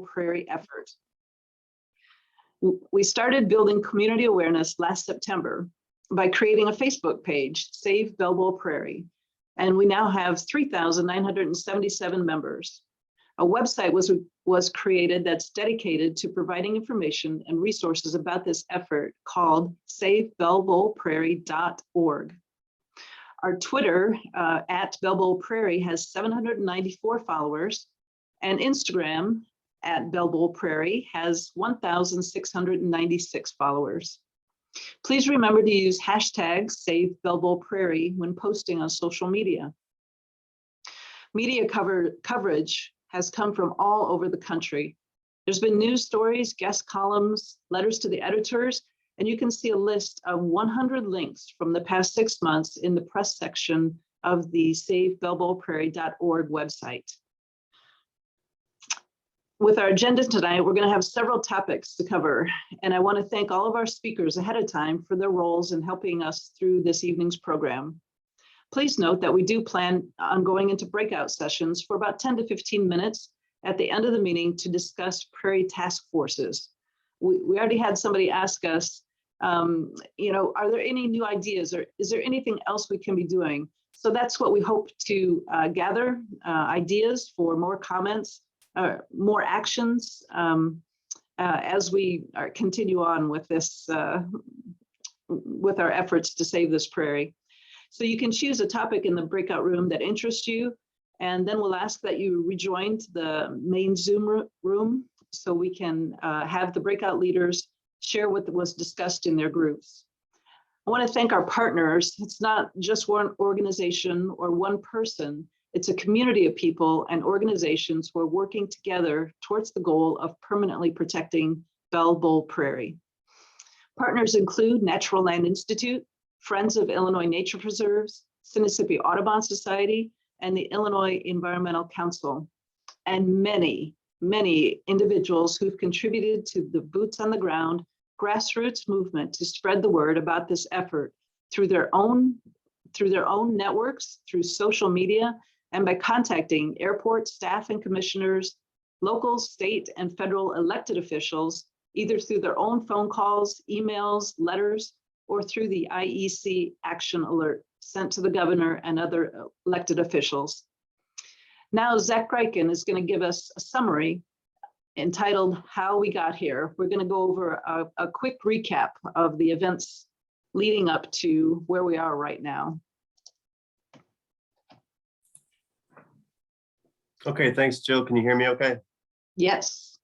Prairie effort. We started building community awareness last September by creating a Facebook page, Save Belleville Prairie, and we now have 3,977 members. A website was created that's dedicated to providing information and resources about this effort called SaveBellevillePrairie.org. Our Twitter at Belleville Prairie has 794 followers, and Instagram at Belleville Prairie has 1,696 followers. Please remember to use hashtag Save Belleville Prairie when posting on social media. Media coverage has come from all over the country. There's been news stories, guest columns, letters to the editors, and you can see a list of 100 links from the past 6 months in the press section of the SaveBellevillePrairie.org website. With our agenda tonight, we're going to have several topics to cover, and I want to thank all of our speakers ahead of time for their roles in helping us through this evening's program. Please note that we do plan on going into breakout sessions for about 10 to 15 minutes at the end of the meeting to discuss Prairie task forces. We already had somebody ask us, are there any new ideas, or is there anything else we can be doing? So that's what we hope to gather, ideas for more comments, more actions as we continue on with this, with our efforts to save this prairie. So you can choose a topic in the breakout room that interests you, and then we'll ask that you rejoin the main Zoom room so we can have the breakout leaders share what was discussed in their groups. I want to thank our partners. It's not just one organization or one person. It's a community of people and organizations who are working together towards the goal of permanently protecting Belleville Prairie. Partners include Natural Land Institute, Friends of Illinois Nature Preserves, Sinisippi Audubon Society, and the Illinois Environmental Council, and many, many individuals who've contributed to the boots on the ground grassroots movement to spread the word about this effort through their own networks, through social media, and by contacting airport staff and commissioners, local, state, and federal elected officials, either through their own phone calls, emails, letters, or through the IEC action alert sent to the governor and other elected officials. Now, Zach Reichen is going to give us a summary entitled How We Got Here. We're going to go over a quick recap of the events leading up to where we are right now. Okay, thanks, Jill. Can you hear me okay? Yes.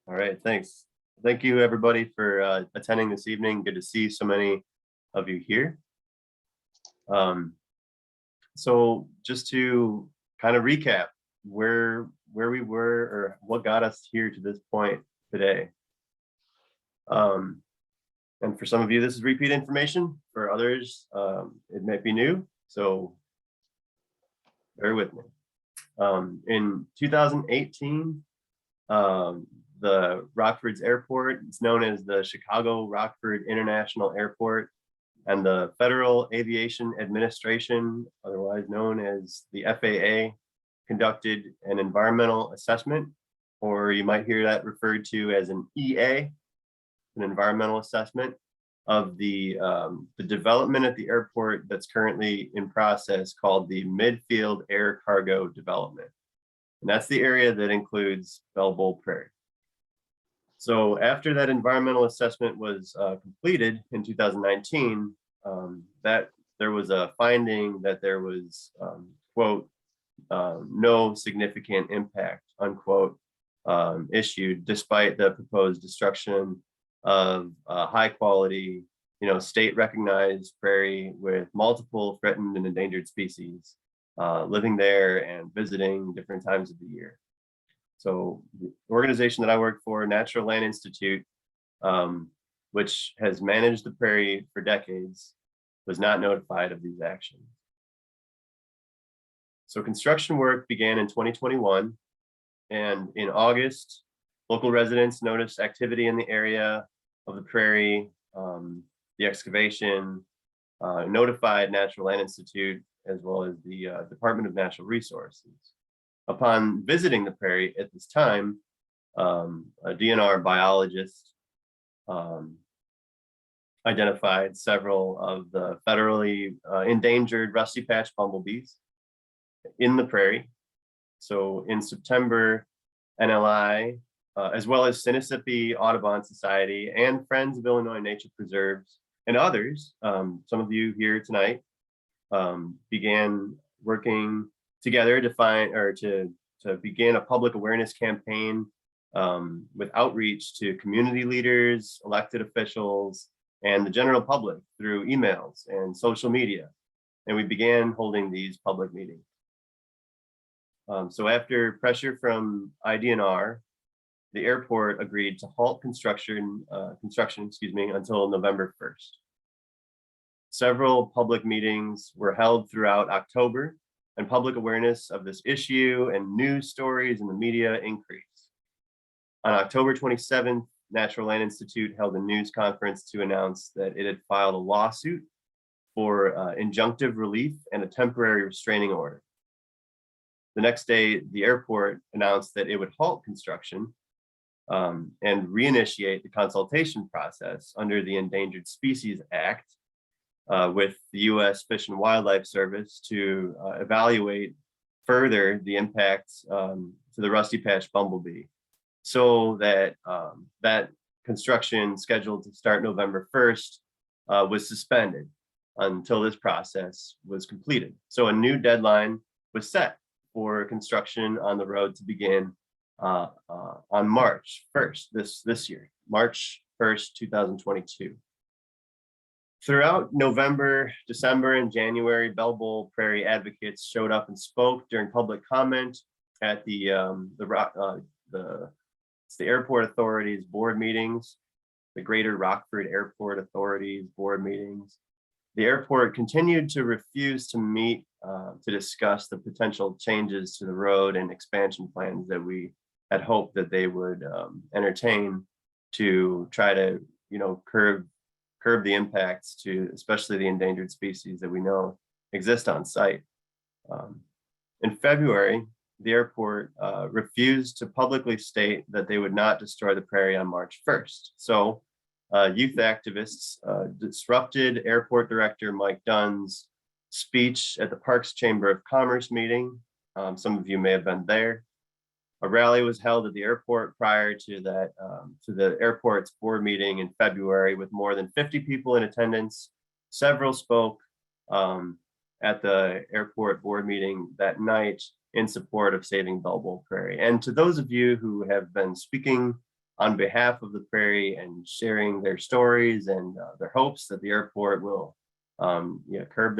All right, thanks. Thank you, everybody, for attending this evening. Good to see so many of you here. So just to kind of recap where we were or what got us here to this point today. And for some of you, this is repeat information. For others, it might be new, so bear with me. In 2018, the Rockford's airport, it's known as the Chicago Rockford International Airport, and the Federal Aviation Administration, otherwise known as the FAA, conducted an environmental assessment, or you might hear that referred to as an EA, an environmental assessment of the development at the airport that's currently in process called the Midfield Air Cargo Development. And that's the area that includes Belleville Prairie. So after that environmental assessment was completed in 2019, that there was a finding that there was, quote, no significant impact, unquote, issued despite the proposed destruction of high quality, state recognized prairie with multiple threatened and endangered species living there and visiting different times of the year. So the organization that I work for, Natural Land Institute, which has managed the prairie for decades, was not notified of these actions. So construction work began in 2021, and in August, local residents noticed activity in the area of the prairie, the excavation, notified Natural Land Institute, as well as the Department of Natural Resources. Upon visiting the prairie at this time, a DNR biologist, identified several of the federally endangered rusty patch bumblebees in the prairie. So in September, NLI, as well as Sinisippi Audubon Society and Friends of Illinois Nature Preserves and others, some of you here tonight, began working together to begin a public awareness campaign with outreach to community leaders, elected officials, and the general public through emails and social media. And we began holding these public meetings. So after pressure from IDNR, the airport agreed to halt construction until November 1st. Several public meetings were held throughout October, and public awareness of this issue and news stories in the media increased. On October 27th, Natural Land Institute held a news conference to announce that it had filed a lawsuit for injunctive relief and a temporary restraining order. The next day, the airport announced that it would halt construction and reinitiate the consultation process under the Endangered Species Act with the U.S. Fish and Wildlife Service to evaluate further the impacts to the rusty patch bumblebee, so that that construction scheduled to start November 1st was suspended until this process was completed. So a new deadline was set for construction on the road to begin on March 1st this year, March 1st, 2022. Throughout November, December, and January, Bell Bowl Prairie advocates showed up and spoke during public comment at the Airport Authority's board meetings, the Greater Rockford Airport Authority's board meetings. The airport continued to refuse to meet to discuss the potential changes to the road and expansion plans that we had hoped that they would entertain to try to, curb the impacts to especially the endangered species that we know exist on site. In February, the airport refused to publicly state that they would not destroy the prairie on March 1st. So youth activists disrupted Airport Director Mike Dunn's speech at the Parks Chamber of Commerce meeting. Some of you may have been there. A rally was held at the airport prior to that, to the airport's board meeting in February with more than 50 people in attendance. Several spoke at the airport board meeting that night in support of saving Bell Bowl Prairie. And to those of you who have been speaking on behalf of the Prairie and sharing their stories and their hopes that the airport will curb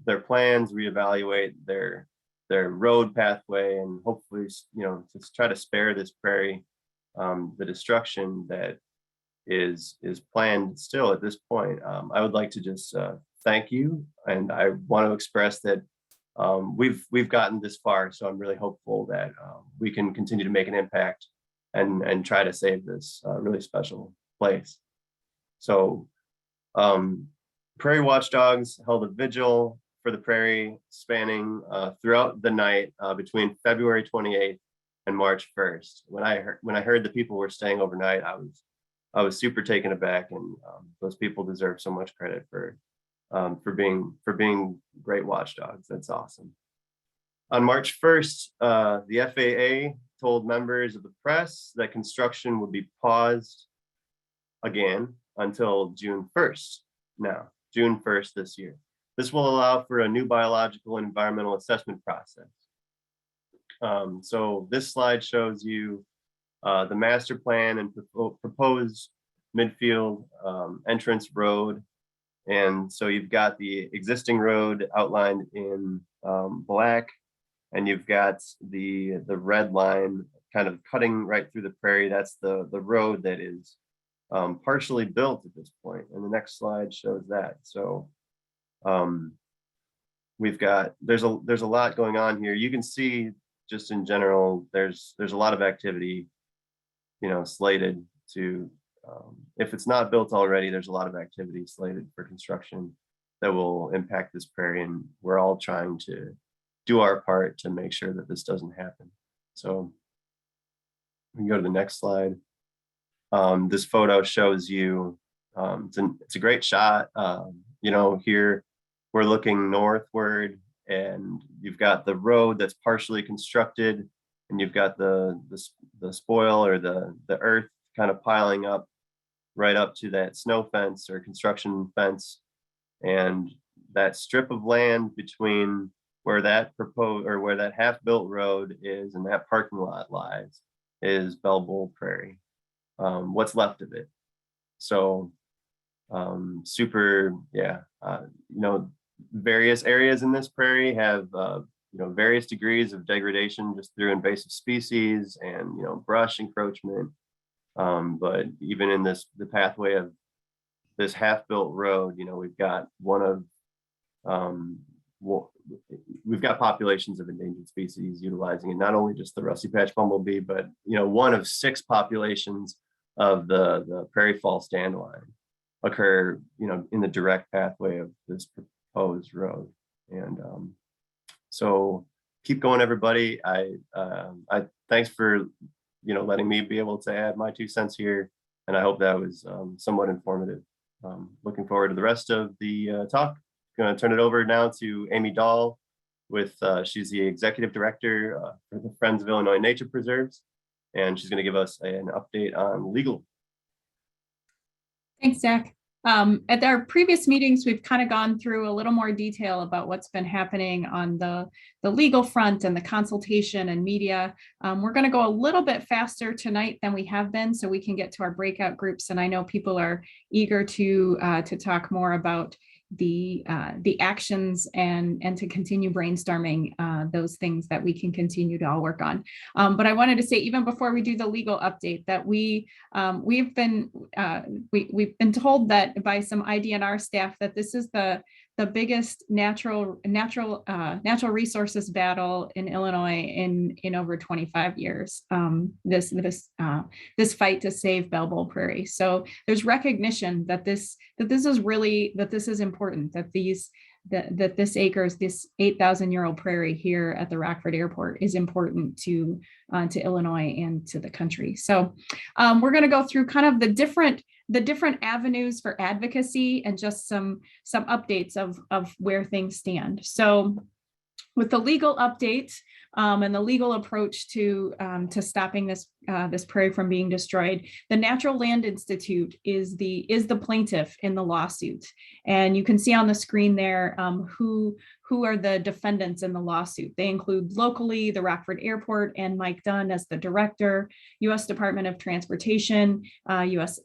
their plans, reevaluate their road pathway, and hopefully, to try to spare this prairie the destruction that is planned still at this point. I would like to just thank you, and I want to express that we've gotten this far, so I'm really hopeful that we can continue to make an impact and try to save this really special place. So Prairie Watchdogs held a vigil for the prairie spanning throughout the night between February 28th and March 1st. When I heard the people were staying overnight, I was super taken aback, and those people deserve so much credit for being great watchdogs. That's awesome. On March 1st, the FAA told members of the press that construction would be paused again until June 1st. Now, June 1st this year. This will allow for a new biological and environmental assessment process. So this slide shows you the master plan and proposed Midfield entrance road. And so you've got the existing road outlined in black, and you've got the red line kind of cutting right through the prairie. That's the road that is partially built at this point. And the next slide shows that. So there's a lot going on here. You can see just in general, there's a lot of activity, slated to, if it's not built already, there's a lot of activity slated for construction that will impact this prairie, and we're all trying to do our part to make sure that this doesn't happen. So We can go to the next slide. This photo shows you, it's a great shot. You know, here we're looking northward, and you've got the road that's partially constructed, and you've got the spoil or the earth kind of piling up right up to that snow fence or construction fence. And that strip of land between where that proposed or where that half-built road is and that parking lot lies is Belle Prairie, what's left of it. So super, yeah, you know, various areas in this prairie have you know, various degrees of degradation just through invasive species and, you know, brush encroachment. But even in the pathway of this half-built road, you know, we've got we've got populations of endangered species utilizing it, not only just the rusty patch bumblebee, but, you know, one of 6 populations of the prairie fall dandelion occur, you know, in the direct pathway of this proposed road. And so keep going, everybody. I thanks for, you know, letting me be able to add my 2 cents here, and I hope that was somewhat informative. Looking forward to the rest of the talk. Going to turn it over now to Amy Dahl with, she's the executive director for the Friends of Illinois Nature Preserves, and she's going to give us an update on legal. Thanks, Zach. At our previous meetings, we've kind of gone through a little more detail about what's been happening on the legal front and the consultation and media. We're going to go a little bit faster tonight than we have been, so we can get to our breakout groups. And I know people are eager to talk more about the actions and to continue brainstorming those things that we can continue to all work on. But I wanted to say, even before we do the legal update, that we've been told that by some IDNR staff that this is the biggest natural resources battle in Illinois in over 25 years. This fight to save Belle Prairie. So there's recognition that this is important, that this acres, this 8,000-year-old prairie here at the Rockford Airport is important to Illinois and to the country. So we're going to go through kind of the different avenues for advocacy and just some updates of where things stand. So with the legal update and the legal approach to stopping this prairie from being destroyed, the Natural Land Institute is the plaintiff in the lawsuit, and you can see on the screen there who are the defendants in the lawsuit. They include locally the Rockford Airport and Mike Dunn as the director, U.S. Department of Transportation, U.S.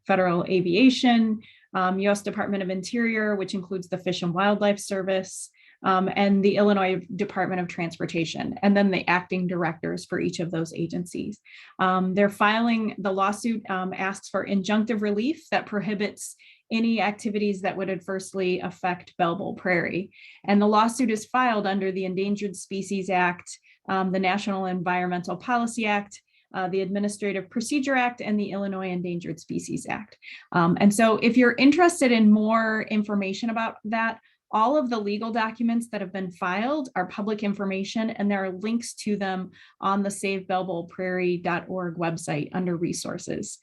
Federal Aviation, U.S. Department of Interior, which includes the Fish and Wildlife Service, and the Illinois Department of Transportation, and then the acting directors for each of those agencies. They're filing the lawsuit, asks for injunctive relief that prohibits any activities that would adversely affect Belle Prairie. And the lawsuit is filed under the Endangered Species Act, the National Environmental Policy Act, the Administrative Procedure Act, and the Illinois Endangered Species Act. And so if you're interested in more information about that, all of the legal documents that have been filed are public information, and there are links to them on the SaveBelleBullPrairie.org website under resources.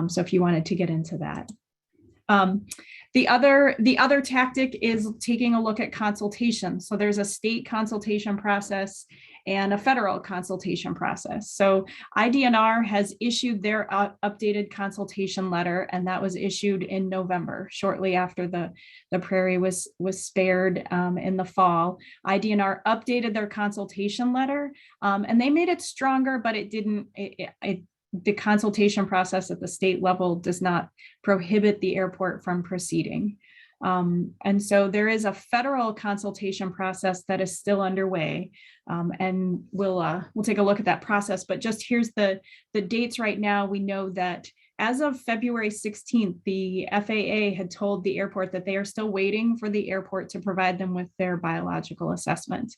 So if you wanted to get into that. The other tactic is taking a look at consultation. So there's a state consultation process and a federal consultation process. So IDNR has issued their updated consultation letter, and that was issued in November, shortly after the prairie was spared in the fall. IDNR updated their consultation letter, and they made it stronger, but it didn't. The consultation process at the state level does not prohibit the airport from proceeding. And so there is a federal consultation process that is still underway, and we'll take a look at that process. But just here's the dates right now. We know that as of February 16th, the FAA had told the airport that they are still waiting for the airport to provide them with their biological assessment.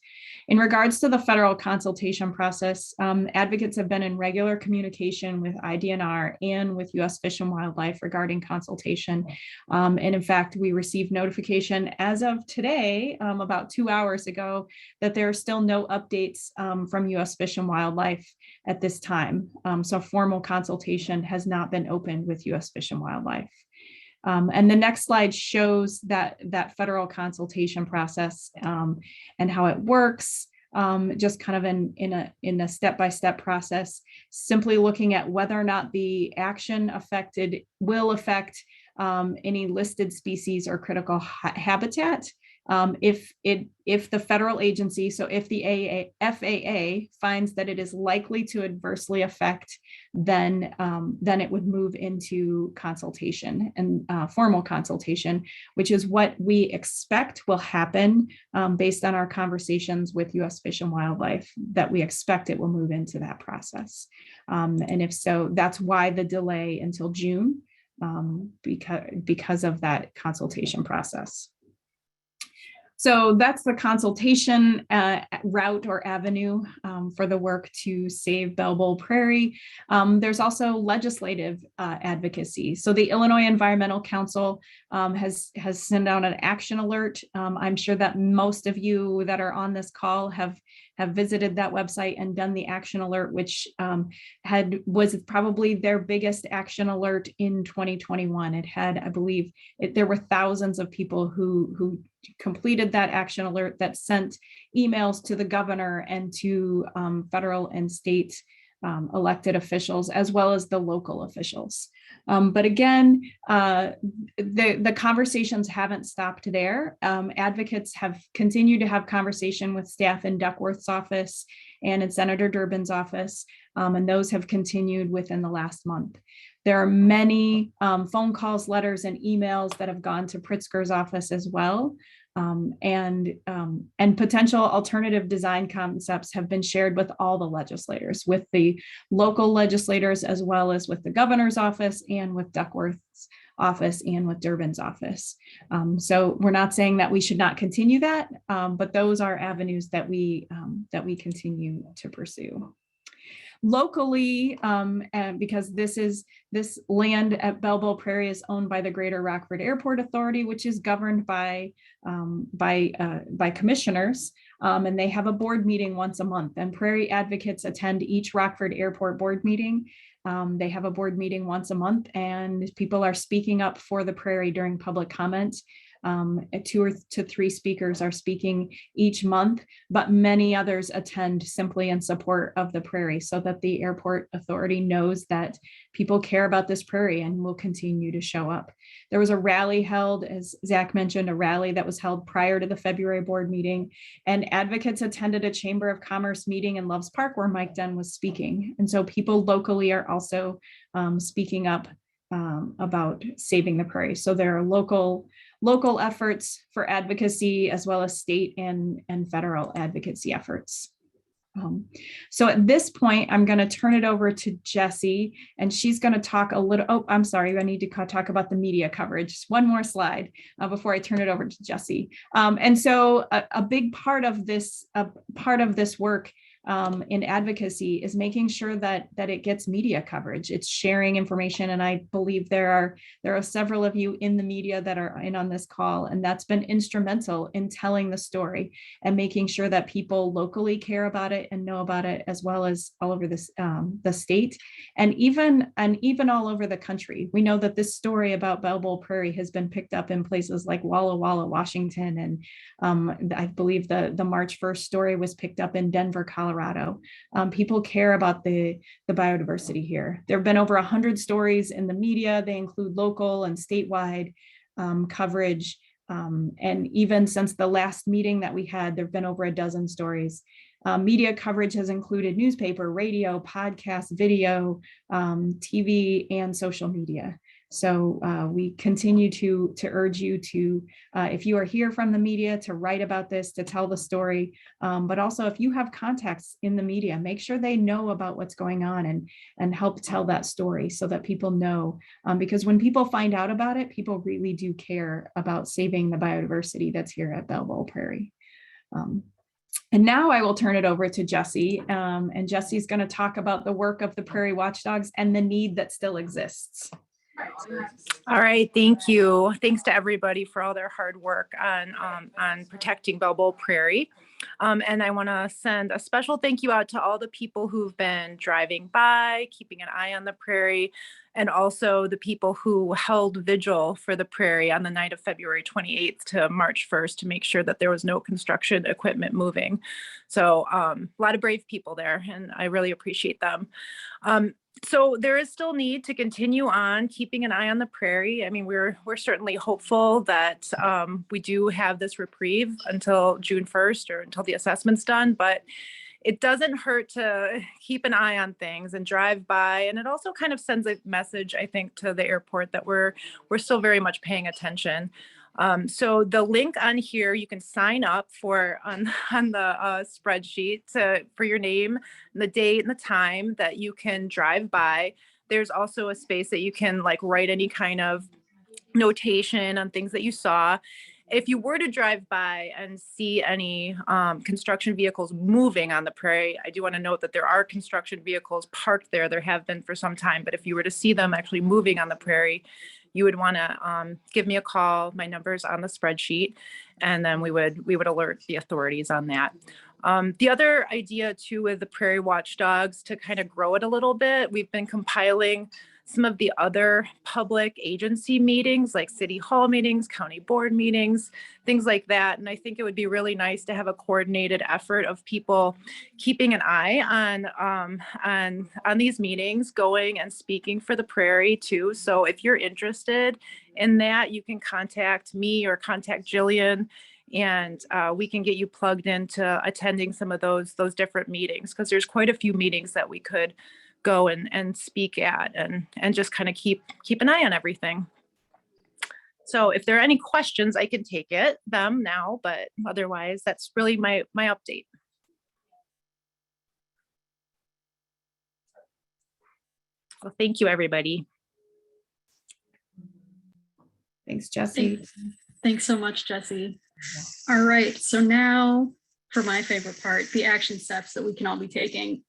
In regards to the federal consultation process, advocates have been in regular communication with IDNR and with U.S. Fish and Wildlife regarding consultation. And in fact, we received notification as of today, about 2 hours ago, that there are still no updates from U.S. Fish and Wildlife at this time. So formal consultation has not been opened with U.S. Fish and Wildlife. And the next slide shows that federal consultation process and how it works, just kind of in a step-by-step process, simply looking at whether or not the action will affect any listed species or critical habitat. If the federal agency, so if the FAA finds that it is likely to adversely affect, then it would move into consultation and formal consultation, which is what we expect will happen based on our conversations with U.S. Fish and Wildlife, that we expect it will move into that process. And if so, that's why the delay until June, because of that consultation process. So that's the consultation route or avenue for the work to save Bell Prairie. There's also legislative advocacy. So the Illinois Environmental Council has sent out an action alert. I'm sure that most of you that are on this call have visited that website and done the action alert, which was probably their biggest action alert in 2021. It had, I believe, there were thousands of people who completed that action alert that sent emails to the governor and to federal and state elected officials, as well as the local officials. But again, the conversations haven't stopped there. Advocates have continued to have conversation with staff in Duckworth's office and in Senator Durbin's office, and those have continued within the last month. There are many phone calls, letters, and emails that have gone to Pritzker's office as well. And potential alternative design concepts have been shared with all the legislators, with the local legislators, as well as with the governor's office and with Duckworth's office and with Durbin's office. So we're not saying that we should not continue that, but those are avenues that we continue to pursue. Locally, and because this land at Bell Prairie is owned by the Greater Rockford Airport Authority, which is governed by commissioners, and they have a board meeting once a month. And Prairie advocates attend each Rockford Airport board meeting. They have a board meeting once a month, and people are speaking up for the Prairie during public comment. 2 to 3 speakers are speaking each month, but many others attend simply in support of the Prairie, so that the airport authority knows that people care about this Prairie and will continue to show up. There was a rally held, as Zach mentioned, a rally that was held prior to the February board meeting, and advocates attended a Chamber of Commerce meeting in Loves Park where Mike Dunn was speaking. And so people locally are also speaking up about saving the Prairie. So there are local efforts for advocacy, as well as state and federal advocacy efforts. So at this point, I'm going to turn it over to Jessie, and she's going to talk a little. Oh, I'm sorry. I need to talk about the media coverage. Just one more slide before I turn it over to Jessie. And so a big part of this work in advocacy is making sure that it gets media coverage. It's sharing information, and I believe there are several of you in the media that are in on this call, and that's been instrumental in telling the story and making sure that people locally care about it and know about it, as well as all over this the state and even all over the country. We know that this story about Bell Prairie has been picked up in places like Walla Walla, Washington, and I believe the March 1st story was picked up in Denver, Colorado. People care about the biodiversity here. There have been over 100 stories in the media. They include local and statewide coverage. And even since the last meeting that we had, there have been over a dozen stories. Media coverage has included newspaper, radio, podcast, video, TV, and social media. So we continue to urge you to, if you are here from the media, to write about this, to tell the story. But also, if you have contacts in the media, make sure they know about what's going on and help tell that story so that people know. Because when people find out about it, people really do care about saving the biodiversity that's here at Belleville Prairie. And now I will turn it over to Jesse, and Jesse's going to talk about the work of the Prairie Watchdogs and the need that still exists. All right, thank you. Thanks to everybody for all their hard work on protecting Belleville Prairie. And I want to send a special thank you out to all the people who've been driving by, keeping an eye on the prairie, and also the people who held vigil for the prairie on the night of February 28th to March 1st to make sure that there was no construction equipment moving. So a lot of brave people there, and I really appreciate them. So there is still need to continue on keeping an eye on the prairie. I mean, we're certainly hopeful that we do have this reprieve until June 1st or until the assessment's done, but it doesn't hurt to keep an eye on things and drive by. And it also kind of sends a message, I think, to the airport that we're still very much paying attention. So the link on here, you can sign up for on the spreadsheet for your name, the date and the time that you can drive by. There's also a space that you can like write any kind of notation on things that you saw. If you were to drive by and see any construction vehicles moving on the prairie, I do want to note that there are construction vehicles parked there. There have been for some time, but if you were to see them actually moving on the prairie, you would want to give me a call. My number's on the spreadsheet, and then we would alert the authorities on that. The other idea too with the Prairie Watchdogs to kind of grow it a little bit, we've been compiling some of the other public agency meetings like city hall meetings, county board meetings, things like that. And I think it would be really nice to have a coordinated effort of people keeping an eye on these meetings, going and speaking for the prairie too. So if you're interested in that, you can contact me or contact Jillian, and we can get you plugged into attending some of those different meetings, because there's quite a few meetings that we could go and speak at and just kind of keep an eye on everything. So if there are any questions, I can take them now, but otherwise that's really my update. Well, thank you, everybody. Thanks, Jesse. Thanks so much, Jesse. All right, so now for my favorite part, the action steps that we can all be taking.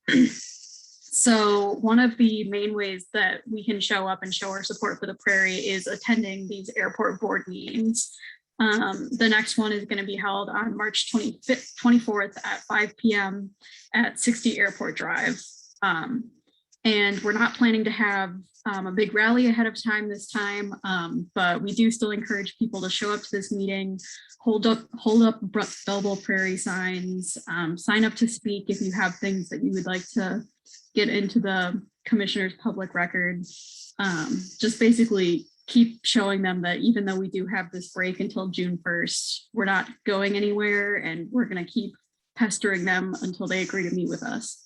So one of the main ways that we can show up and show our support for the prairie is attending these airport board meetings. The next one is going to be held on March 24th at 5 p.m. at 60 Airport Drive. And we're not planning to have a big rally ahead of time this time, but we do still encourage people to show up to this meeting, hold up Belleville Prairie signs, sign up to speak if you have things that you would like to get into the commissioner's public record. Just basically keep showing them that even though we do have this break until June 1st, we're not going anywhere, and we're going to keep pestering them until they agree to meet with us.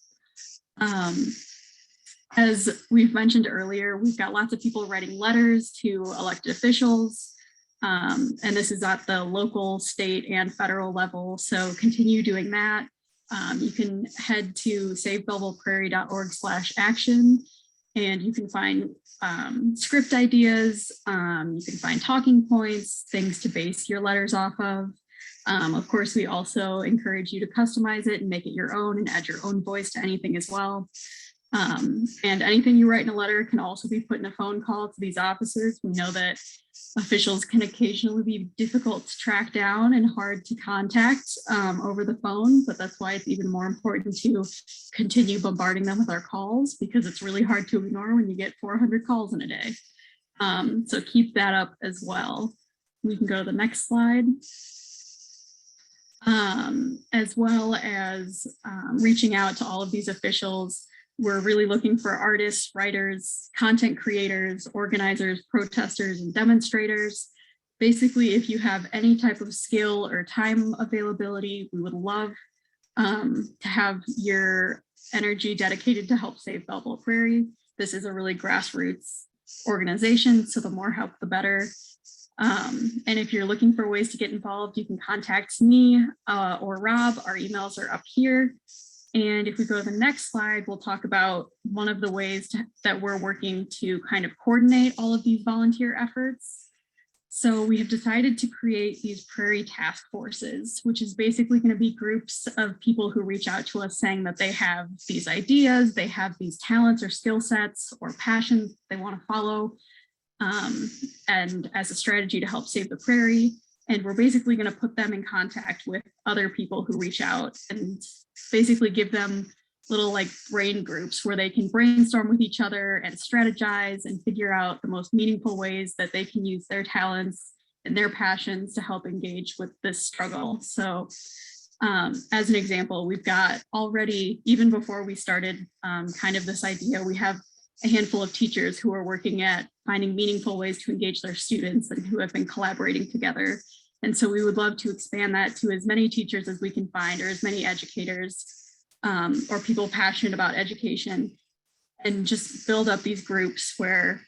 As we've mentioned earlier, we've got lots of people writing letters to elected officials, and this is at the local, state, and federal level, so continue doing that. You can head to savebellevilleprairie.org/action, and you can find script ideas. You can find talking points, things to base your letters off of. Of course, we also encourage you to customize it and make it your own and add your own voice to anything as well. And anything you write in a letter can also be put in a phone call to these officers. We know that officials can occasionally be difficult to track down and hard to contact over the phone, but that's why it's even more important to continue bombarding them with our calls, because it's really hard to ignore when you get 400 calls in a day. So keep that up as well. We can go to the next slide. As well as reaching out to all of these officials. We're really looking for artists, writers, content creators, organizers, protesters, and demonstrators. Basically, if you have any type of skill or time availability, we would love to have your energy dedicated to help save Belleville Prairie. This is a really grassroots organization. So the more help, the better. And if you're looking for ways to get involved, you can contact me or Rob. Our emails are up here. And if we go to the next slide, we'll talk about one of the ways that we're working to kind of coordinate all of these volunteer efforts. So we have decided to create these Prairie task forces, which is basically going to be groups of people who reach out to us saying that they have these ideas, they have these talents or skill sets or passions they want to follow, and as a strategy to help save the prairie. And we're basically going to put them in contact with other people who reach out and basically give them little like brain groups where they can brainstorm with each other and strategize and figure out the most meaningful ways that they can use their talents and their passions to help engage with this struggle. So as an example, we've got already, even before we started kind of this idea, we have a handful of teachers who are working at finding meaningful ways to engage their students and who have been collaborating together. And so we would love to expand that to as many teachers as we can find, or as many educators or people passionate about education, and just build up these groups where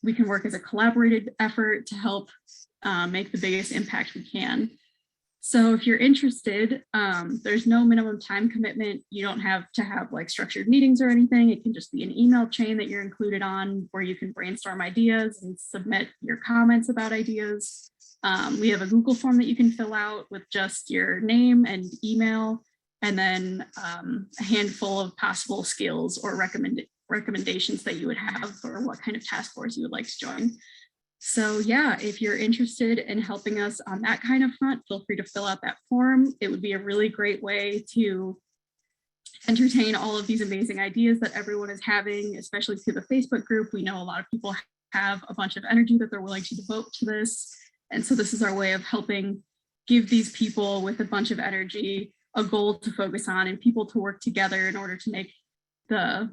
we can work as a collaborated effort to help make the biggest impact we can. So if you're interested, there's no minimum time commitment. You don't have to have like structured meetings or anything. It can just be an email chain that you're included on where you can brainstorm ideas and submit your comments about ideas. We have a Google form that you can fill out with just your name and email, and then a handful of possible skills or recommendations that you would have for what kind of task force you would like to join. So yeah, if you're interested in helping us on that kind of front, feel free to fill out that form. It would be a really great way to entertain all of these amazing ideas that everyone is having, especially through the Facebook group. We know a lot of people have a bunch of energy that they're willing to devote to this. And so this is our way of helping give these people with a bunch of energy a goal to focus on and people to work together in order to make the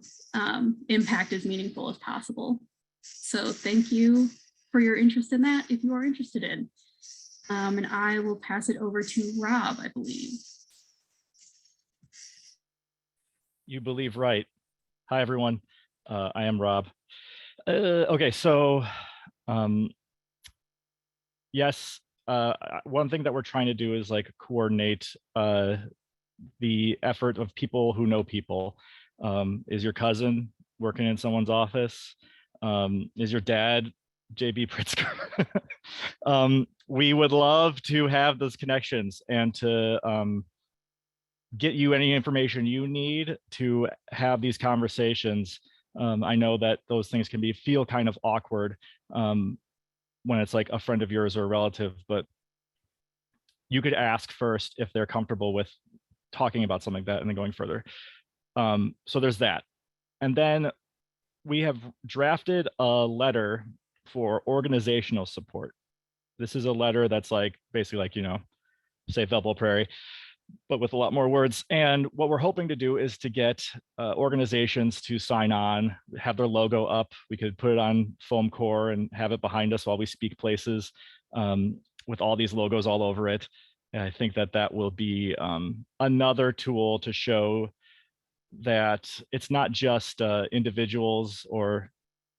impact as meaningful as possible. So thank you for your interest in that, if you are interested in. And I will pass it over to Rob, I believe. You believe right. Hi, everyone. I am Rob. Okay, so yes, one thing that we're trying to do is like coordinate the effort of people who know people. Is your cousin working in someone's office? Is your dad JB Pritzker? We would love to have those connections and to get you any information you need to have these conversations. I know that those things can feel kind of awkward when it's like a friend of yours or a relative, but you could ask first if they're comfortable with talking about something like that and then going further. So there's that. And then we have drafted a letter for organizational support. This is a letter that's like basically like, you know, Save Belleville Prairie, but with a lot more words. And what we're hoping to do is to get organizations to sign on, have their logo up. We could put it on foam core and have it behind us while we speak places with all these logos all over it. And I think that that will be another tool to show that it's not just individuals or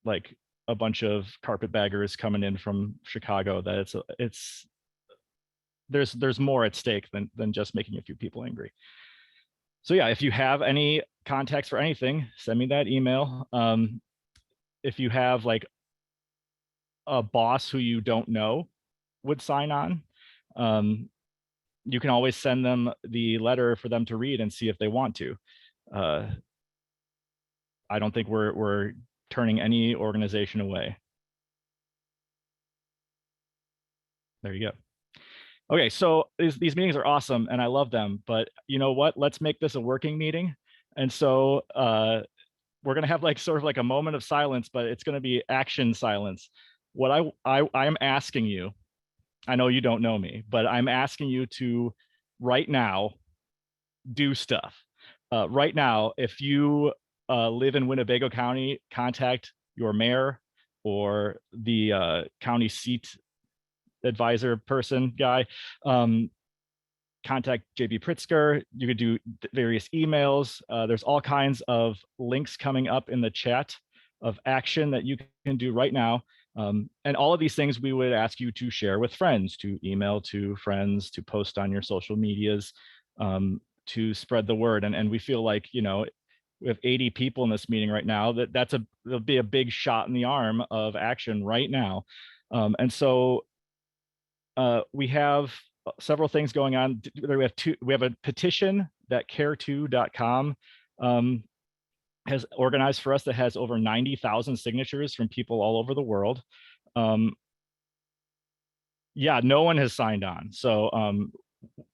like a bunch of carpetbaggers coming in from Chicago, that there's more at stake than just making a few people angry. So yeah, if you have any contacts for anything, send me that email. If you have like a boss who you don't know would sign on, you can always send them the letter for them to read and see if they want to. I don't think we're turning any organization away. There you go. Okay, so these meetings are awesome and I love them, but you know what? Let's make this a working meeting. And so we're gonna have like sort of like a moment of silence, but it's gonna be action silence. What I am asking you, I know you don't know me, but I'm asking you to right now do stuff. Right now, if you live in Winnebago County, contact your mayor or the county seat advisor person guy. Contact JB Pritzker. You could do various emails. There's all kinds of links coming up in the chat of action that you can do right now. And all of these things we would ask you to share with friends, to email to friends, to post on your social medias, to spread the word. And we feel like, you know, we have 80 people in this meeting right now, there'll be a big shot in the arm of action right now. And so we have several things going on. We have a petition that care2.com has organized for us that has over 90,000 signatures from people all over the world. Yeah, no one has signed on. So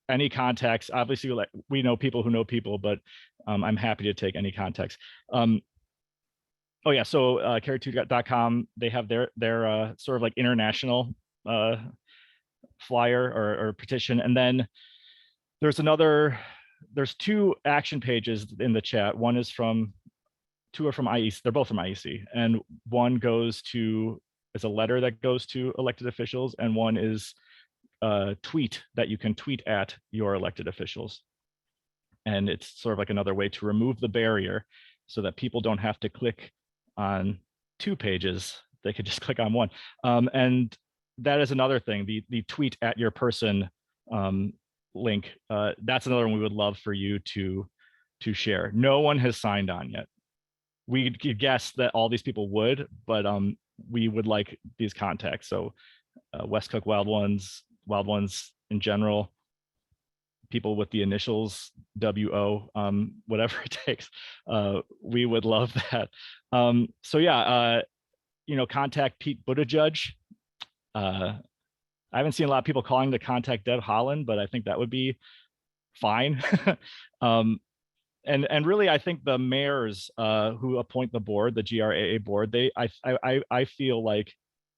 any contacts, obviously, like we know people who know people, but I'm happy to take any contacts. Oh yeah, so care2.com, they have their sort of like international flyer or petition. And then there's two action pages in the chat. One is two are from IEC, they're both from IEC. And one is a letter that goes to elected officials, and one is a tweet that you can tweet at your elected officials. And it's sort of like another way to remove the barrier so that people don't have to click on two pages. They could just click on one. And that is another thing, the tweet at your person link. That's another one we would love for you to share. No one has signed on yet. We could guess that all these people would, but we would like these contacts. So West Cook Wild Ones in general, people with the initials WO, whatever it takes. We would love that. So yeah, you know, contact Pete Buttigieg. I haven't seen a lot of people calling to contact Deb Haaland, but I think that would be fine. And really, I think the mayors who appoint the board, the GRAA board, I feel like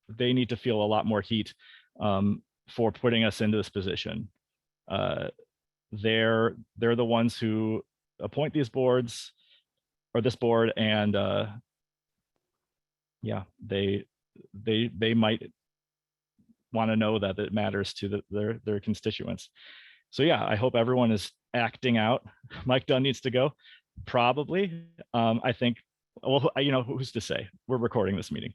they need to feel a lot more heat for putting us into this position. They're the ones who appoint these boards, or this board, and yeah, they might want to know that it matters to their constituents. So yeah, I hope everyone is acting out. Mike Dunn needs to go, probably. I think, well, you know, who's to say? We're recording this meeting.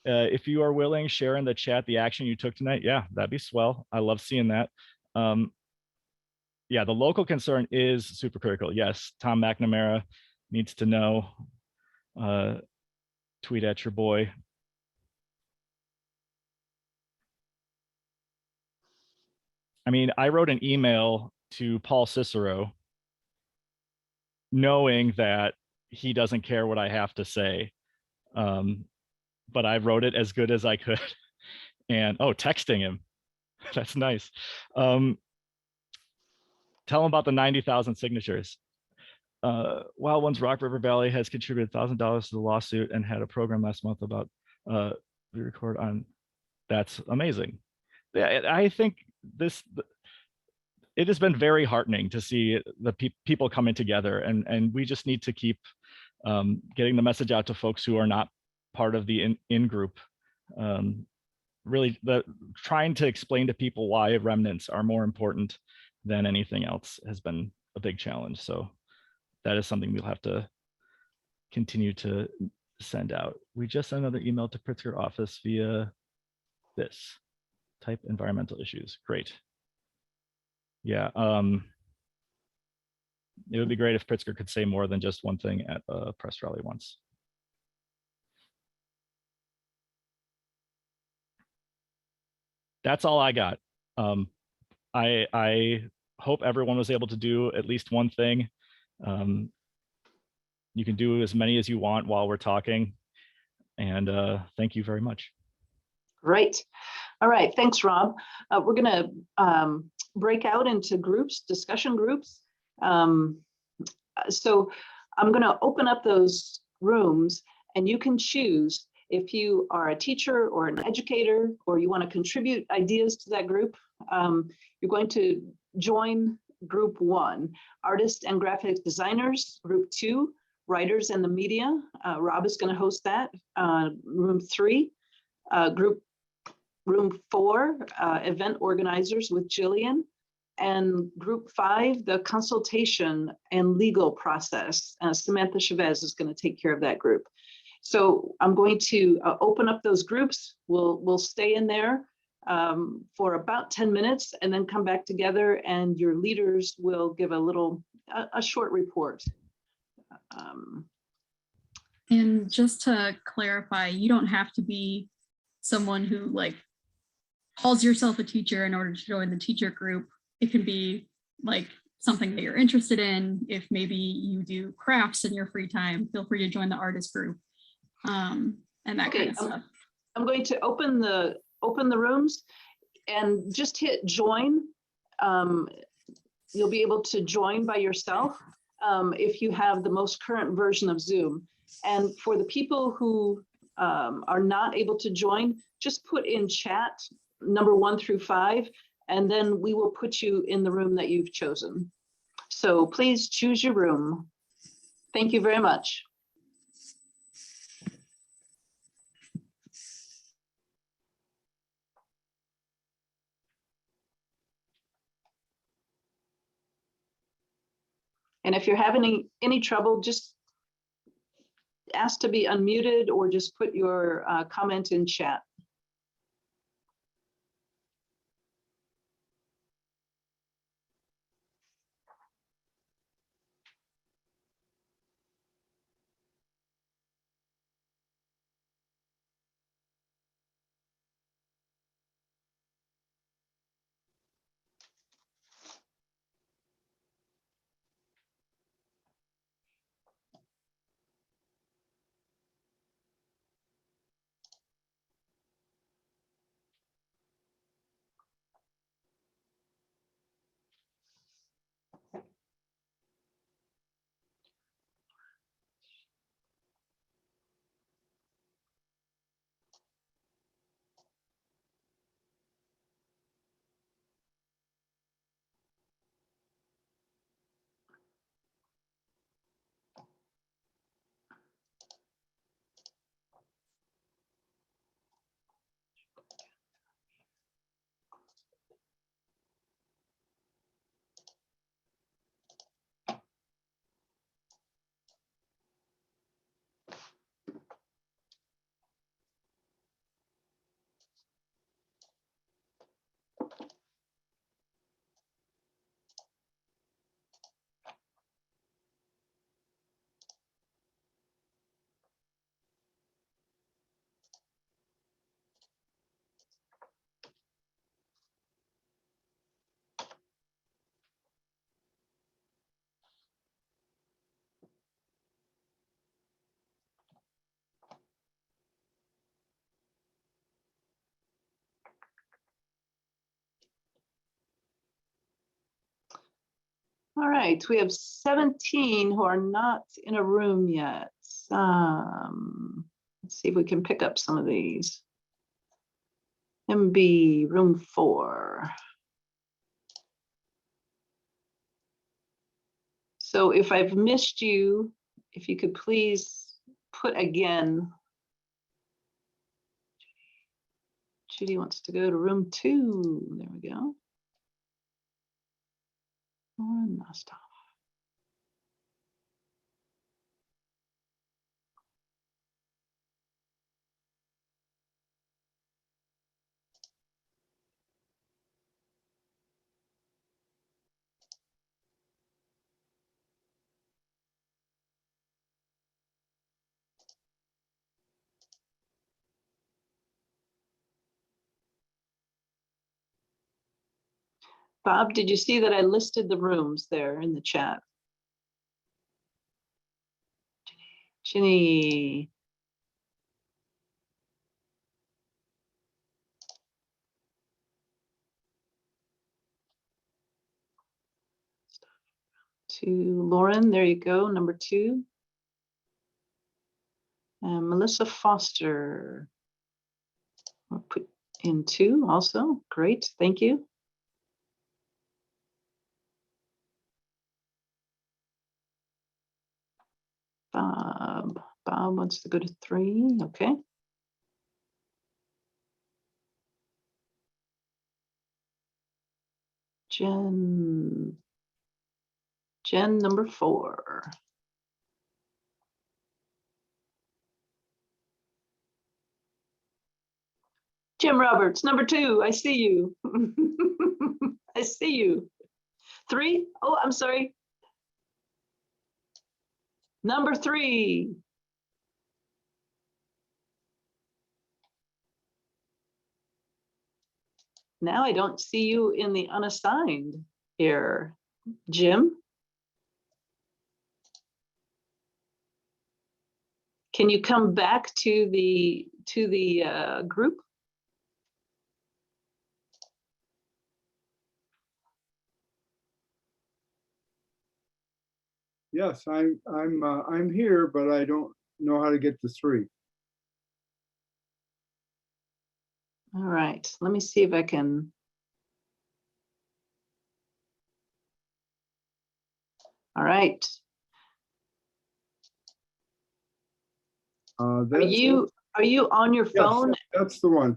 If you are willing, share in the chat the action you took tonight. Yeah, that'd be swell. I love seeing that. Yeah, the local concern is super critical. Yes, Tom McNamara needs to know. Tweet at your boy. I mean, I wrote an email to Paul Cicero knowing that he doesn't care what I have to say. But I wrote it as good as I could. And texting him. That's nice. Tell him about the 90,000 signatures. Wild Ones Rock River Valley has contributed $1,000 to the lawsuit and had a program last month about we record on. That's amazing. Yeah, I think it has been very heartening to see the people coming together, and we just need to keep getting the message out to folks who are not part of the in group. Really, trying to explain to people why remnants are more important than anything else has been a big challenge. So that is something we'll have to continue to send out. We just sent another email to Pritzker office via this. Type environmental issues. Great. Yeah. It would be great if Pritzker could say more than just one thing at a press rally once. That's all I got. I hope everyone was able to do at least one thing. You can do as many as you want while we're talking. And thank you very much. Great. All right. Thanks, Rob. We're going to break out into groups, discussion groups. So I'm going to open up those rooms, and you can choose if you are a teacher or an educator, or you want to contribute ideas to that group. You're going to join group 1, artists and graphic designers. Group 2, writers and the media. Rob is going to host that. Room 3, room 4, event organizers with Jillian. and group 5, the consultation and legal process. Samantha Chavez is going to take care of that group. So I'm going to open up those groups. We'll stay in there for about 10 minutes and then come back together, and your leaders will give a short report. And just to clarify, you don't have to be someone who like calls yourself a teacher in order to join the teacher group. It can be like something that you're interested in. If maybe you do crafts in your free time, feel free to join the artist group and that kind of stuff. I'm going to open the rooms and just hit join. You'll be able to join by yourself if you have the most current version of Zoom. And for the people who are not able to join, just put in chat number 1 through 5, and then we will put you in the room that you've chosen. So please choose your room. Thank you very much. And if you're having any trouble, just ask to be unmuted or just put your comment in chat. All right, we have 17 who are not in a room yet. Let's see if we can pick up some of these. MB, room 4. So if I've missed you, if you could please put again. Judy wants to go to room 2. There we go. Lauren Nostov. Bob, did you see that I listed the rooms there in the chat? Ginny. To Lauren, there you go, number 2. And Melissa Foster. I'll put in 2 also. Great, thank you. Bob wants to go to 3, okay. Jen number 4. Jim Roberts, number 2, I see you. I see you. 3, oh, I'm sorry. Number 3. Now I don't see you in the unassigned here. Jim? Can you come back to the group? Yes, I'm here, but I don't know how to get to 3. All right, let me see if I can. All right. Are you on your phone? Yes, that's the one.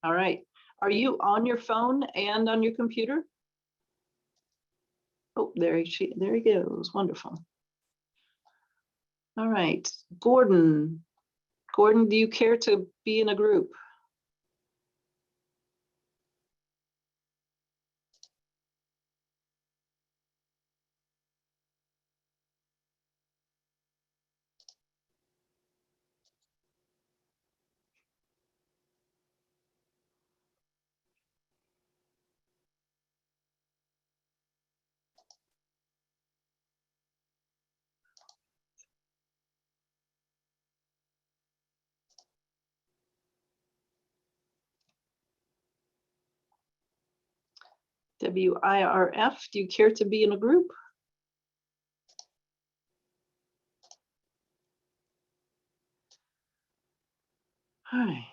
All right. Are you on your phone and on your computer? Oh, there he goes. Wonderful. All right, Gordon. Gordon, do you care to be in a group? WIRF, do you care to be in a group? All right.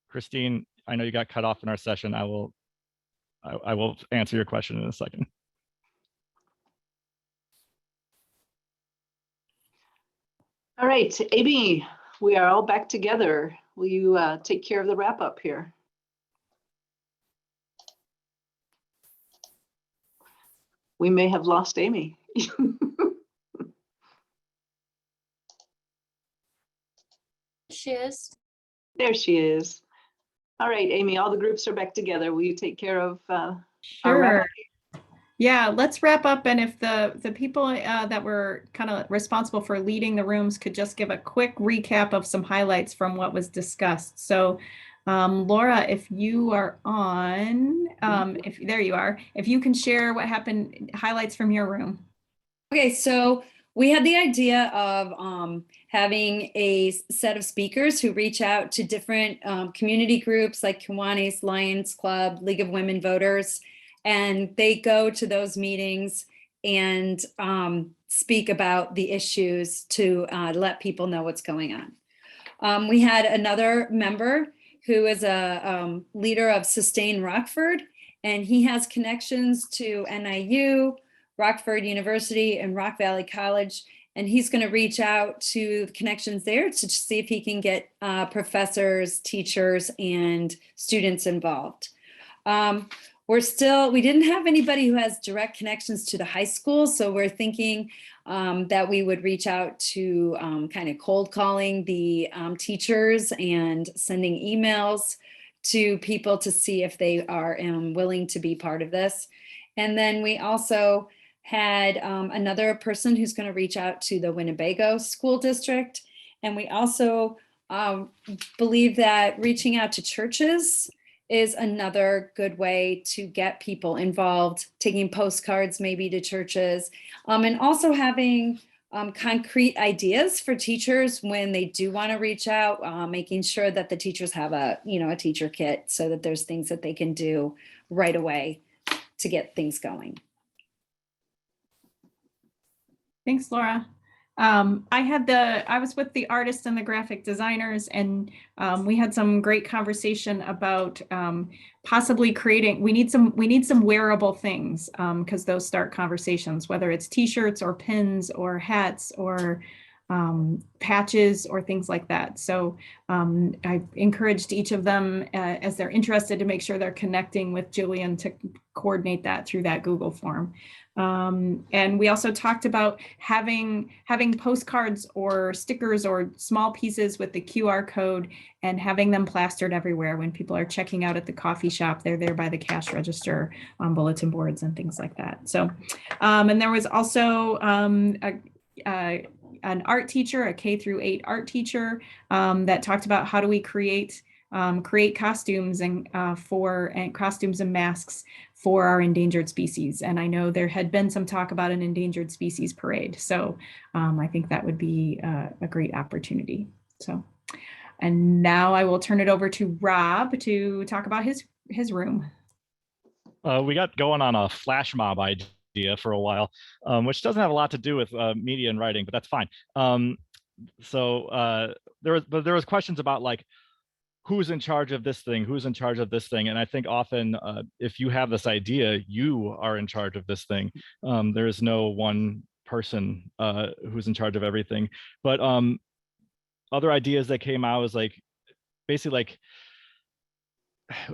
Christine, I know you got cut off in our session. I will answer your question in a second. All right, Amy, we are all back together. Will you take care of the wrap up here? We may have lost Amy. She is. There she is. All right, Amy, all the groups are back together. Will you take care of our wrap Sure. up? Yeah, let's wrap up. And if the people that were kind of responsible for leading the rooms could just give a quick recap of some highlights from what was discussed. So Laura, if you are on, if there you are, if you can share what happened, highlights from your room. Okay, so we had the idea of having a set of speakers who reach out to different community groups like Kiwanis, Lions Club, League of Women Voters, and they go to those meetings and speak about the issues to let people know what's going on. We had another member who is a leader of Sustain Rockford, and he has connections to NIU, Rockford University, and Rock Valley College. And he's going to reach out to the connections there to see if he can get professors, teachers, and students involved. We didn't have anybody who has direct connections to the high school, so we're thinking that we would reach out to kind of cold calling the teachers and sending emails to people to see if they are willing to be part of this. And then we also had another person who's going to reach out to the Winnebago School District. And we also believe that reaching out to churches is another good way to get people involved, taking postcards maybe to churches, and also having concrete ideas for teachers when they do want to reach out, making sure that the teachers have a teacher kit so that there's things that they can do right away to get things going. Thanks, Laura. I was with the artists and the graphic designers, and we had some great conversation about possibly creating. We need some wearable things because those start conversations, whether it's T-shirts or pins or hats or patches or things like that. So I encouraged each of them as they're interested to make sure they're connecting with Julian to coordinate that through that Google form. And we also talked about having postcards or stickers or small pieces with the QR code and having them plastered everywhere. When people are checking out at the coffee shop, they're there by the cash register, on bulletin boards and things like that. So, and there was also an art teacher, a K-8 art teacher, that talked about how do we create costumes and costumes and masks for our endangered species. And I know there had been some talk about an endangered species parade. So I think that would be a great opportunity. So, and now I will turn it over to Rob to talk about his room. We got going on a flash mob idea for a while, which doesn't have a lot to do with media and writing, but that's fine. So there was questions about like, who's in charge of this thing, who's in charge of this thing. And I think often if you have this idea, you are in charge of this thing. There is no one person who's in charge of everything. But other ideas that came out was like, basically like,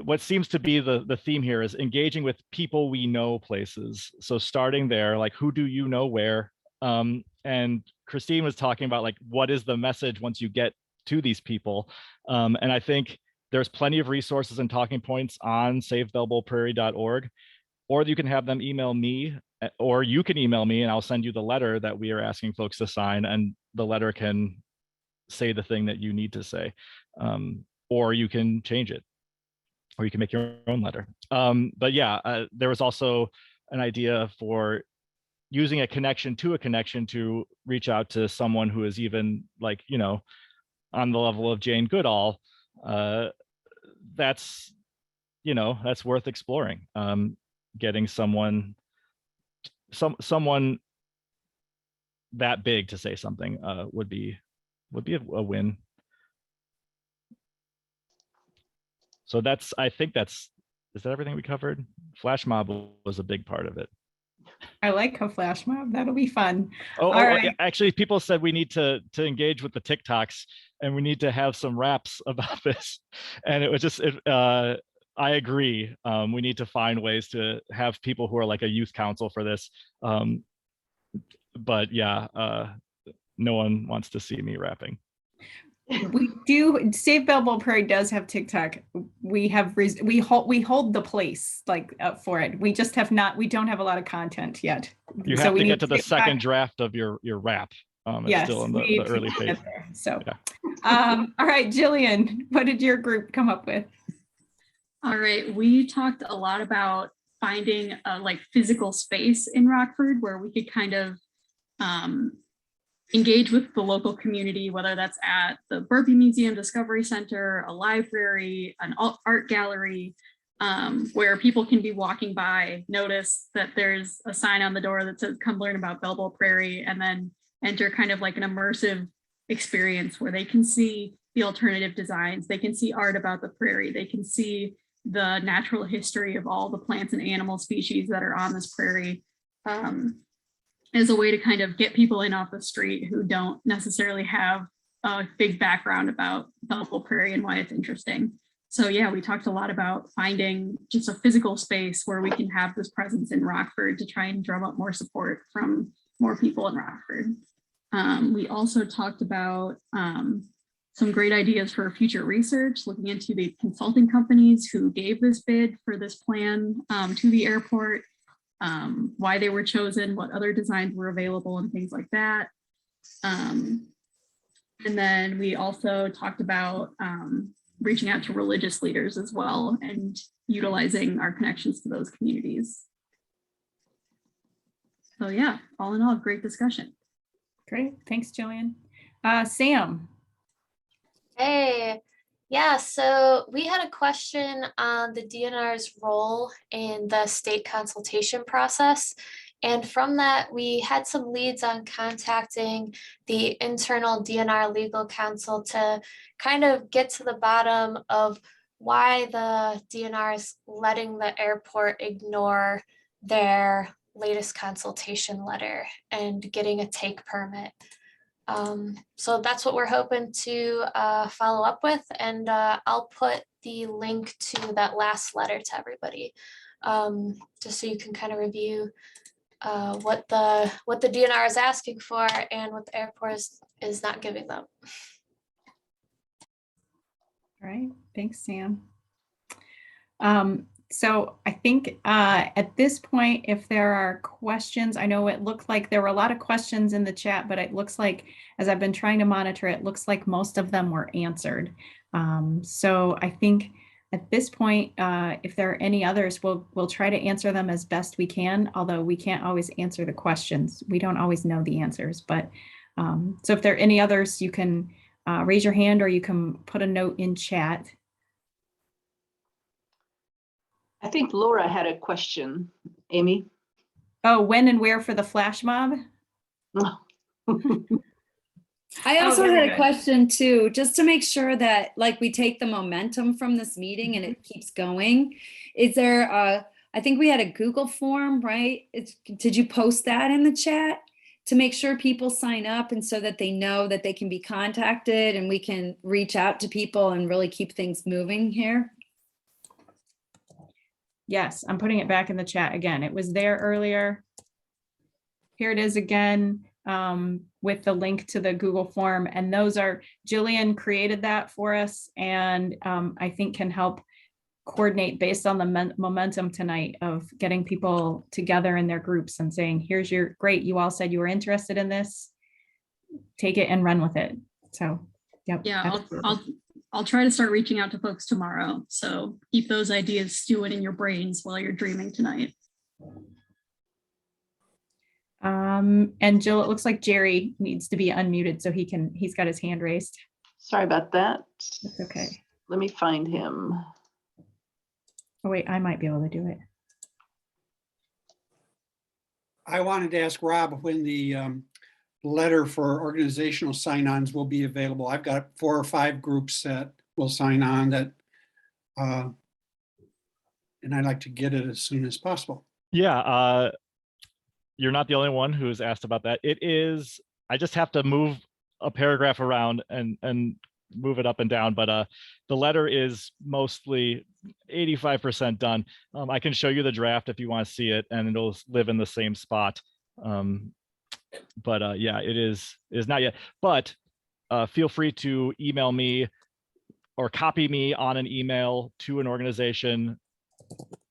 what seems to be the theme here is engaging with people we know places. So starting there, like, who do you know where? And Christine was talking about like, what is the message once you get to these people? And I think there's plenty of resources and talking points on savebalboprairie.org, or you can have them email me, or you can email me and I'll send you the letter that we are asking folks to sign, and the letter can say the thing that you need to say, or you can change it, or you can make your own letter. But yeah, there was also an idea for using a connection to reach out to someone who is even like, on the level of Jane Goodall. That's worth exploring. Getting someone that big to say something would be a win. So I think is that everything we covered? Flash mob was a big part of it. I like a flash mob. That'll be fun. Oh, All right. actually, people said we need to engage with the TikToks and we need to have some raps about this. And it was just, I agree. We need to find ways to have people who are like a youth council for this. But yeah, no one wants to see me rapping. We do. Save Belleville Prairie does have TikTok. We hold the place for it. We just have not. We don't have a lot of content yet. You So have we to need get to the TikTok. second draft of your rap. It's Yes, still in we the need to early get phase. there. So, Yeah. all right, Jillian, what did your group come up with? All right, we talked a lot about finding a physical space in Rockford where we could kind of engage with the local community, whether that's at the Burpee Museum Discovery Center, a library, an art gallery, where people can be walking by, notice that there's a sign on the door that says, "Come learn about Belleville Prairie," and then enter kind of like an immersive experience where they can see the alternative designs, they can see art about the prairie, they can see the natural history of all the plants and animal species that are on this prairie, as a way to kind of get people in off the street who don't necessarily have a big background about Belleville Prairie and why it's interesting. So yeah, we talked a lot about finding just a physical space where we can have this presence in Rockford to try and drum up more support from more people in Rockford. We also talked about some great ideas for future research, looking into the consulting companies who gave this bid for this plan to the airport, why they were chosen, what other designs were available, and things like that. And then we also talked about reaching out to religious leaders as well and utilizing our connections to those communities. So yeah, all in all, great discussion. Great, thanks, Jillian. Sam. Hey, yeah, so we had a question on the DNR's role in the state consultation process. And from that, we had some leads on contacting the internal DNR legal counsel to kind of get to the bottom of why the DNR is letting the airport ignore their latest consultation letter and getting a take permit. So that's what we're hoping to follow up with, and I'll put the link to that last letter to everybody, just so you can kind of review what the DNR is asking for and what the airport is not giving them. All right, thanks, Sam. So I think at this point, if there are questions, I know it looked like there were a lot of questions in the chat, but it looks like, as I've been trying to monitor, it looks like most of them were answered. So I think at this point, if there are any others, we'll try to answer them as best we can, although we can't always answer the questions. We don't always know the answers, but so if there are any others, you can raise your hand or you can put a note in chat. I think Laura had a question. Amy? Oh, when and where for the flash mob? I also very had a good. question too, just to make sure that we take the momentum from this meeting and it keeps going. Is there I think we had a Google form, right? Did you post that in the chat to make sure people sign up and so that they know that they can be contacted and we can reach out to people and really keep things moving here? Yes, I'm putting it back in the chat again. It was there earlier. Here it is again with the link to the Google form. And those are, Jillian created that for us and I think can help coordinate based on the momentum tonight of getting people together in their groups and saying, here's your, great, you all said you were interested in this, take it and run with it. So, yep. Yeah, I'll try to start reaching out to folks tomorrow. So keep those ideas stewing in your brains while you're dreaming tonight. And Jill, it looks like Jerry needs to be unmuted so he's got his hand raised. Sorry about that. That's okay. Let me find him. Oh wait, I might be able to do it. I wanted to ask Rob when the letter for organizational sign-ons will be available. I've got 4 or 5 groups that will sign on that And I'd like to get it as soon as possible. Yeah, you're not the only one who's asked about that. It is, I just have to move a paragraph around and move it up and down, but the letter is mostly 85% done. I can show you the draft if you want to see it, and it'll live in the same spot. But yeah, it is not yet. But feel free to email me or copy me on an email to an organization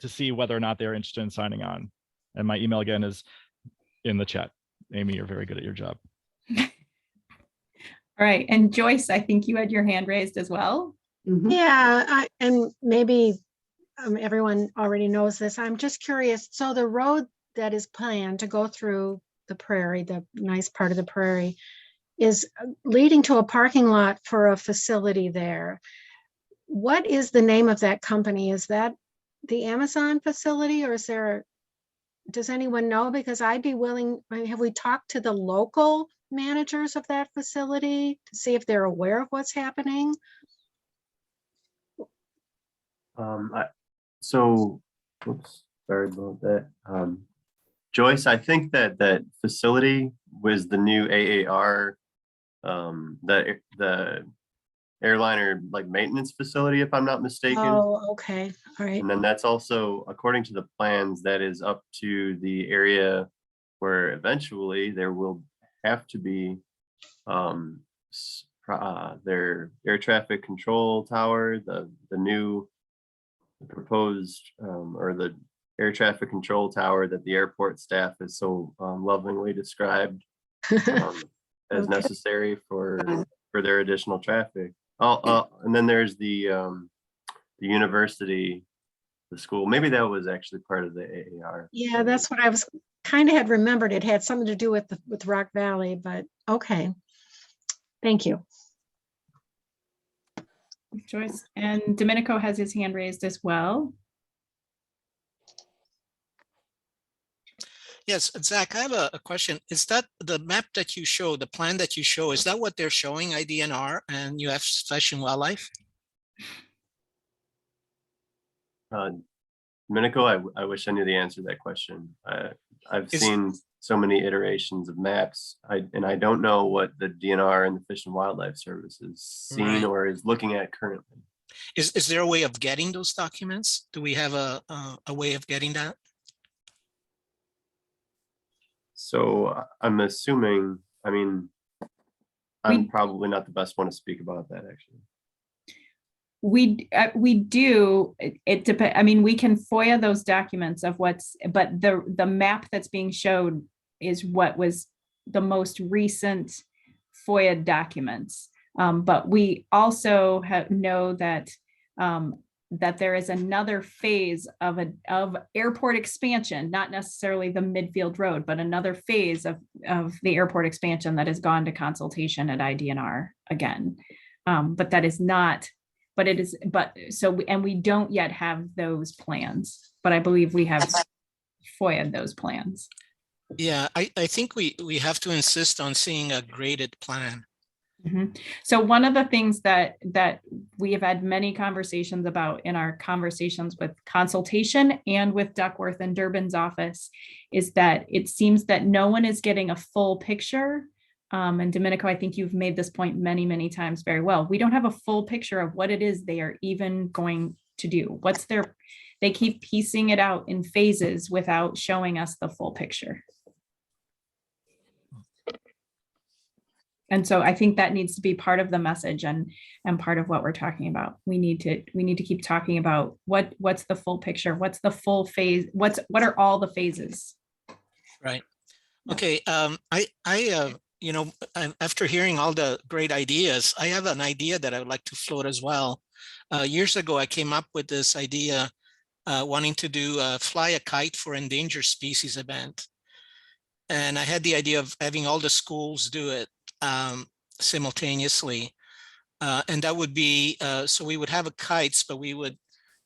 to see whether or not they're interested in signing on. And my email again is in the chat. Amy, you're very good at your job. All right, and Joyce, I think you had your hand raised as well. Yeah, and maybe everyone already knows this. I'm just curious. So the road that is planned to go through the Prairie, the nice part of the Prairie, is leading to a parking lot for a facility there. What is the name of that company? Is that the Amazon facility, or is there, does anyone know? Because I'd be willing, have we talked to the local managers of that facility to see if they're aware of what's happening? Oops, sorry about that. Joyce, I think that facility was the new AAR, the airliner like maintenance facility, if I'm not mistaken. Oh, okay, all right. And then that's also, according to the plans, that is up to the area where eventually there will have to be their air traffic control tower, the new proposed or the air traffic control tower that the airport staff has so lovingly described as necessary for their additional traffic. And then there's the university, the school. Maybe that was actually part of the AAR. Yeah, that's what I was kind of had remembered. It had something to do with Rock Valley, but okay. Thank you. Joyce, and Domenico has his hand raised as well. Yes, Zach, I have a question. Is that the map that you show, the plan that you show, is that what they're showing, IDNR and U.S. Fish and Wildlife? Domenico, I wish I knew the answer to that question. I've seen so many iterations of maps, and I don't know what the DNR and the Fish and Wildlife Service is seeing or is looking at currently. Is there a way of getting those documents? Do we have a way of getting that? So I'm assuming, I mean, I'm probably not the best one to speak about that, actually. We do, it depends. I mean, we can FOIA those documents of but the map that's being showed is what was the most recent FOIA documents. But we also know that that there is another phase of airport expansion, not necessarily the Midfield Road, but another phase of the airport expansion that has gone to consultation at IDNR again. But that is not, but it is, but so, and we don't yet have those plans, but I believe we have FOIA'd those plans. Yeah, I think we have to insist on seeing a graded plan. Mm-hmm. So one of the things that we have had many conversations about in our conversations with Consultation and with Duckworth and Durbin's office is that it seems that no one is getting a full picture. And Domenico, I think you've made this point many, many times very well. We don't have a full picture of what it is they are even going to do. They keep piecing it out in phases without showing us the full picture. And so I think that needs to be part of the message and part of what we're talking about. We need to keep talking about what's the full picture, what's the full phase, what are all the phases. Right. Okay. You know, after hearing all the great ideas, I have an idea that I would like to float as well. Years ago, I came up with this idea, wanting to do a Fly a Kite for Endangered Species event. And I had the idea of having all the schools do it simultaneously. And that would be, so we would have kites, but we would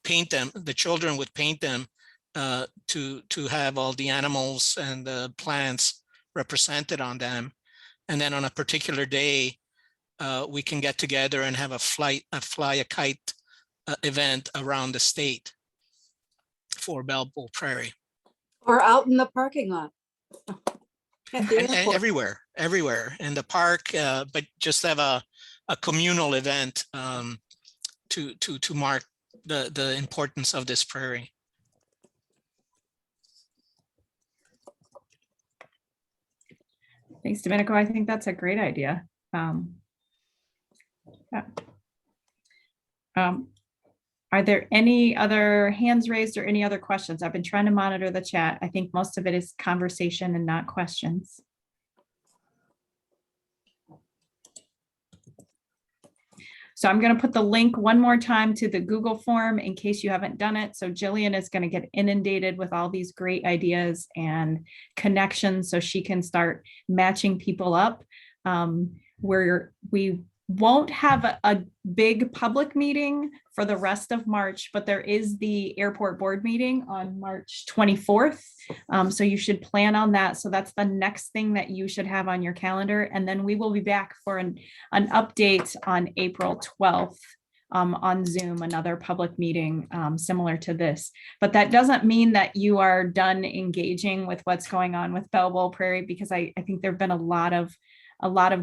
paint them, the children would paint them to have all the animals and the plants represented on them. And then on a particular day, we can get together and have a Fly a Kite event around the state for Belleville Prairie. Or out in the parking lot. At the And airport. everywhere in the park, but just have a communal event to mark the importance of this prairie. Thanks, Domenico. I think that's a great idea. Yeah. Are there any other hands raised or any other questions? I've been trying to monitor the chat. I think most of it is conversation and not questions. So I'm going to put the link one more time to the Google form in case you haven't done it. So Jillian is going to get inundated with all these great ideas and connections so she can start matching people up. Where we won't have a big public meeting for the rest of March, but there is the airport board meeting on March 24th. So you should plan on that. So that's the next thing that you should have on your calendar. And then we will be back for an update on April 12th on Zoom, another public meeting similar to this. But that doesn't mean that you are done engaging with what's going on with Belleville Prairie, because I think there've been a lot of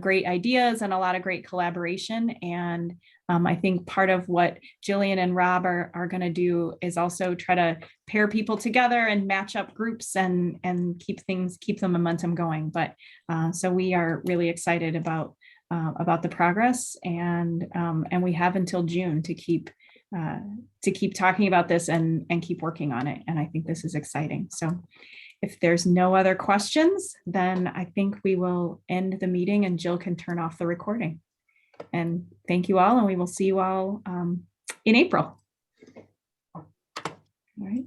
great ideas and a lot of great collaboration. And I think part of what Jillian and Rob are going to do is also try to pair people together and match up groups and keep the momentum going. But so we are really excited about the progress, and we have until June to keep talking about this and keep working on it. And I think this is exciting. So if there's no other questions, then I think we will end the meeting and Jill can turn off the recording. And thank you all, and we will see you all in April. All right.